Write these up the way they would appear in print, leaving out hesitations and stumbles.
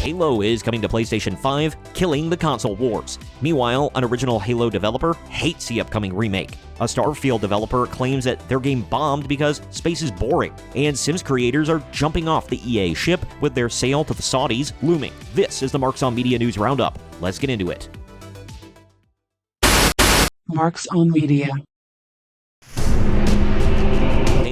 Halo is coming to PlayStation 5, killing the console wars. Meanwhile, an original Halo developer hates the upcoming remake. A Starfield developer claims that their game bombed because space is boring, and Sims creators are jumping off the EA ship with their sale to the Saudis looming. This is the Marks on Media News Roundup. Let's get into it. Marks on Media.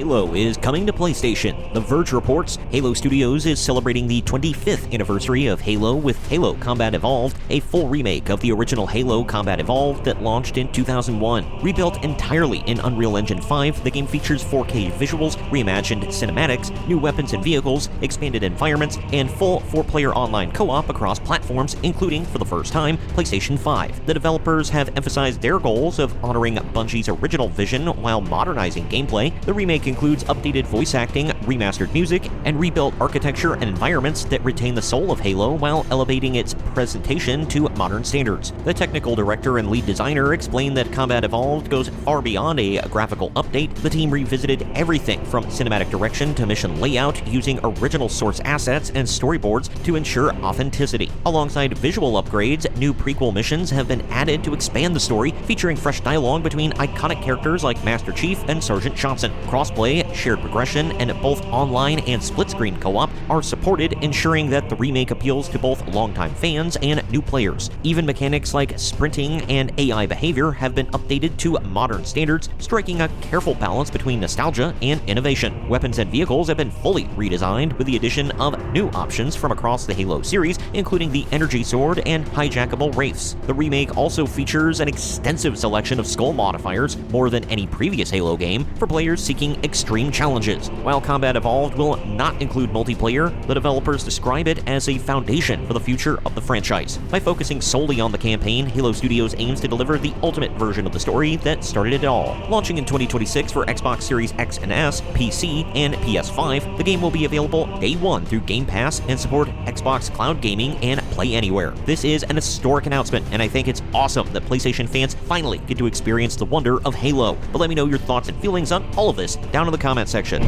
Halo is coming to PlayStation. The Verge reports Halo Studios is celebrating the 25th anniversary of Halo with Halo Combat Evolved, a full remake of the original Halo Combat Evolved that launched in 2001. Rebuilt entirely in Unreal Engine 5, the game features 4K visuals, reimagined cinematics, new weapons and vehicles, expanded environments, and full 4-player online co-op across platforms, including, for the first time, PlayStation 5. The developers have emphasized their goals of honoring Bungie's original vision while modernizing gameplay. The remake includes updated voice acting, remastered music, and rebuilt architecture and environments that retain the soul of Halo while elevating its presentation to modern standards. The technical director and lead designer explained that Combat Evolved goes far beyond a graphical update. The team revisited everything from cinematic direction to mission layout using original source assets and storyboards to ensure authenticity. Alongside visual upgrades, new prequel missions have been added to expand the story, featuring fresh dialogue between iconic characters like Master Chief and Sergeant Johnson. Crossplay, shared progression, and both online and split-screen co-op are supported, ensuring that the remake appeals to both longtime fans and new players. Even mechanics like sprinting and AI behavior have been updated to modern standards, striking a careful balance between nostalgia and innovation. Weapons and vehicles have been fully redesigned with the addition of new options from across the Halo series, including the Energy Sword and hijackable wraiths. The remake also features an extensive selection of skull modifiers, more than any previous Halo game, for players seeking extreme challenges. While Combat Evolved will not include multiplayer, the developers describe it as a foundation for the future of the franchise. By focusing solely on the campaign, Halo Studios aims to deliver the ultimate version of the story that started it all. Launching in 2026 for Xbox Series X and S, PC, and PS5, the game will be available day one through Game Pass and support Xbox Cloud Gaming and Play Anywhere. This is an historic announcement, and I think it's awesome that PlayStation fans finally get to experience the wonder of Halo. But let me know your thoughts and feelings on all of this down in the comment section.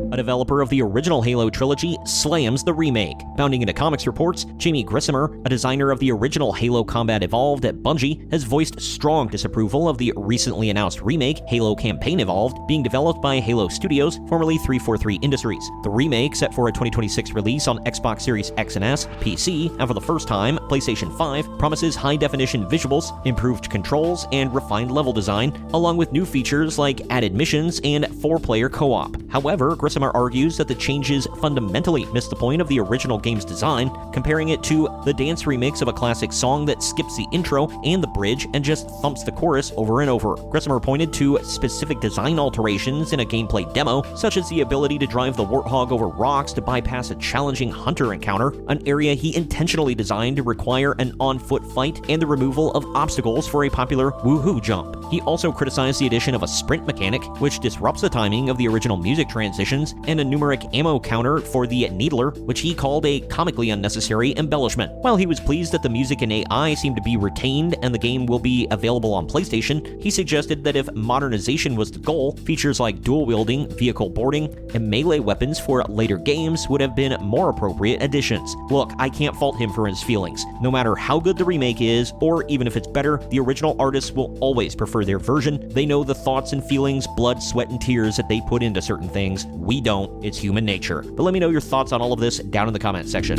A developer of the original Halo trilogy slams the remake. Bounding into comics reports, Jamie Grissomer, a designer of the original Halo Combat Evolved at Bungie, has voiced strong disapproval of the recently announced remake, Halo Campaign Evolved, being developed by Halo Studios, formerly 343 Industries. The remake, set for a 2026 release on Xbox Series X and S, PC, and for the first time, PlayStation 5, promises high-definition visuals, improved controls, and refined level design, along with new features like added missions and 4-player co-op. However, Grissomer argues that the changes fundamentally miss the point of the original game's design, comparing it to the dance remix of a classic song that skips the intro and the bridge and just thumps the chorus over and over. Grissomer pointed to specific design alterations in a gameplay demo, such as the ability to drive the Warthog over rocks to bypass a challenging hunter encounter, an area he intentionally designed to require an on-foot fight, and the removal of obstacles for a popular woohoo jump. He also criticized the addition of a sprint mechanic, which disrupts the timing of the original music transitions, and a numeric ammo counter for the Needler, which he called a comically unnecessary embellishment. While he was pleased that the music and AI seem to be retained and the game will be available on PlayStation, he suggested that if modernization was the goal, features like dual wielding, vehicle boarding, and melee weapons for later games would have been more appropriate additions. Look, I can't fault him for his feelings. No matter how good the remake is, or even if it's better, the original artists will always prefer their version. They know the thoughts and feelings, blood, sweat, and tears that they put into certain things. We don't. It's human nature. But let me know your thoughts on all of this down in the comment section.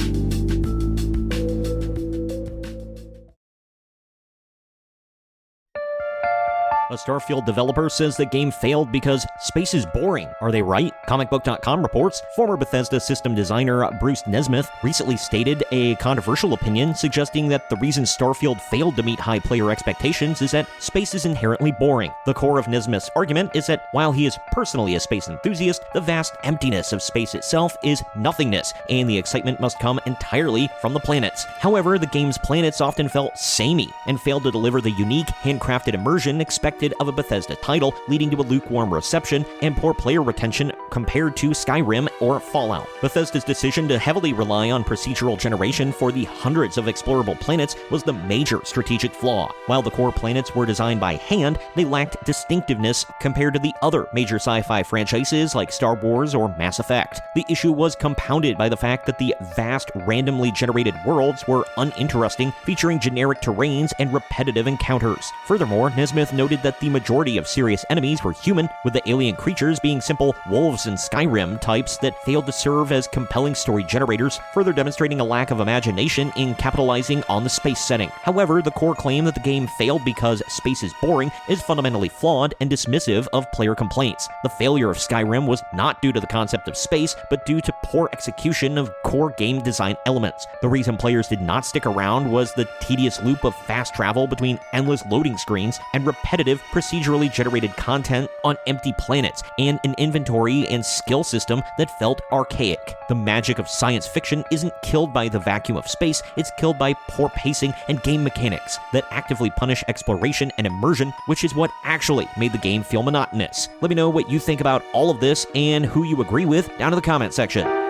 A Starfield developer says the game failed because space is boring. Are they right? Comicbook.com reports former Bethesda system designer Bruce Nesmith recently stated a controversial opinion suggesting that the reason Starfield failed to meet high player expectations is that space is inherently boring. The core of Nesmith's argument is that while he is personally a space enthusiast, the vast emptiness of space itself is nothingness, and the excitement must come entirely from the planets. However, the game's planets often felt samey and failed to deliver the unique, handcrafted immersion expected expected of a Bethesda title, leading to a lukewarm reception and poor player retention compared to Skyrim or Fallout. Bethesda's decision to heavily rely on procedural generation for the hundreds of explorable planets was the major strategic flaw. While the core planets were designed by hand, they lacked distinctiveness compared to the other major sci-fi franchises like Star Wars or Mass Effect. The issue was compounded by the fact that the vast, randomly generated worlds were uninteresting, featuring generic terrains and repetitive encounters. Furthermore, Nesmith noted that the majority of serious enemies were human, with the alien creatures being simple wolves and Skyrim types that failed to serve as compelling story generators, further demonstrating a lack of imagination in capitalizing on the space setting. However, the core claim that the game failed because space is boring is fundamentally flawed and dismissive of player complaints. The failure of Skyrim was not due to the concept of space, but due to poor execution of core game design elements. The reason players did not stick around was the tedious loop of fast travel between endless loading screens and repetitive, procedurally generated content on empty planets, and an inventory and skill system that felt archaic. The magic of science fiction isn't killed by the vacuum of space, it's killed by poor pacing and game mechanics that actively punish exploration and immersion, which is what actually made the game feel monotonous. Let me know what you think about all of this and who you agree with down in the comment section.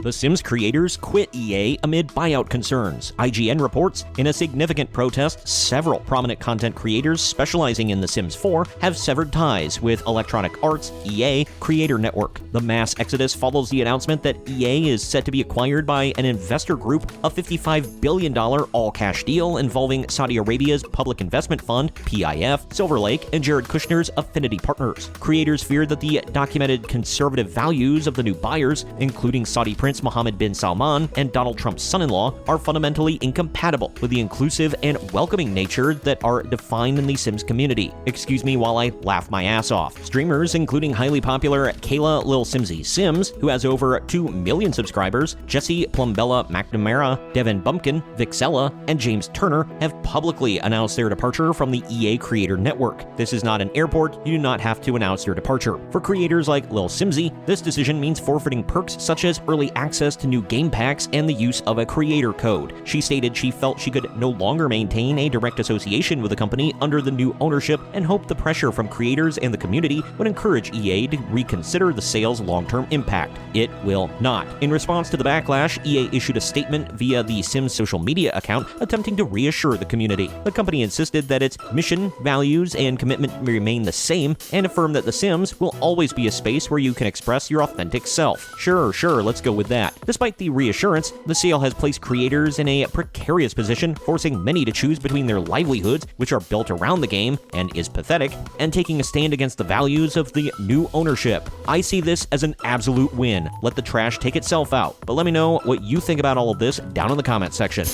The Sims creators quit EA amid buyout concerns. IGN reports, in a significant protest, several prominent content creators specializing in The Sims 4 have severed ties with Electronic Arts' EA Creator Network. The mass exodus follows the announcement that EA is set to be acquired by an investor group, a $55 billion all-cash deal involving Saudi Arabia's public investment fund, PIF, Silver Lake, and Jared Kushner's affinity partners. Creators feared that the documented conservative values of the new buyers, including Saudi Prince Mohammed bin Salman and Donald Trump's son-in-law, are fundamentally incompatible with the inclusive and welcoming nature that are defined in the Sims community. Excuse me while I laugh my ass off. Streamers, including highly popular Kayla Lil Simsy Sims, who has over 2 million subscribers, Jesse Plumbella McNamara, Devin Bumpkin, Vixella, and James Turner, have publicly announced their departure from the EA Creator Network. This is not an airport, you do not have to announce your departure. For creators like Lil Simsy, this decision means forfeiting perks such as early access to new game packs and the use of a creator code. She stated she felt she could no longer maintain a direct association with the company under the new ownership and hoped the pressure from creators and the community would encourage EA to reconsider the sale's long-term impact. It will not. In response to the backlash, EA issued a statement via the Sims social media account attempting to reassure the community. The company insisted that its mission, values, and commitment remain the same and affirmed that The Sims will always be a space where you can express your authentic self. Sure, let's go with that. Despite the reassurance, the sale has placed creators in a precarious position, forcing many to choose between their livelihoods, which are built around the game and is pathetic, and taking a stand against the values of the new ownership. I see this as an absolute win. Let the trash take itself out. But let me know what you think about all of this down in the comment section.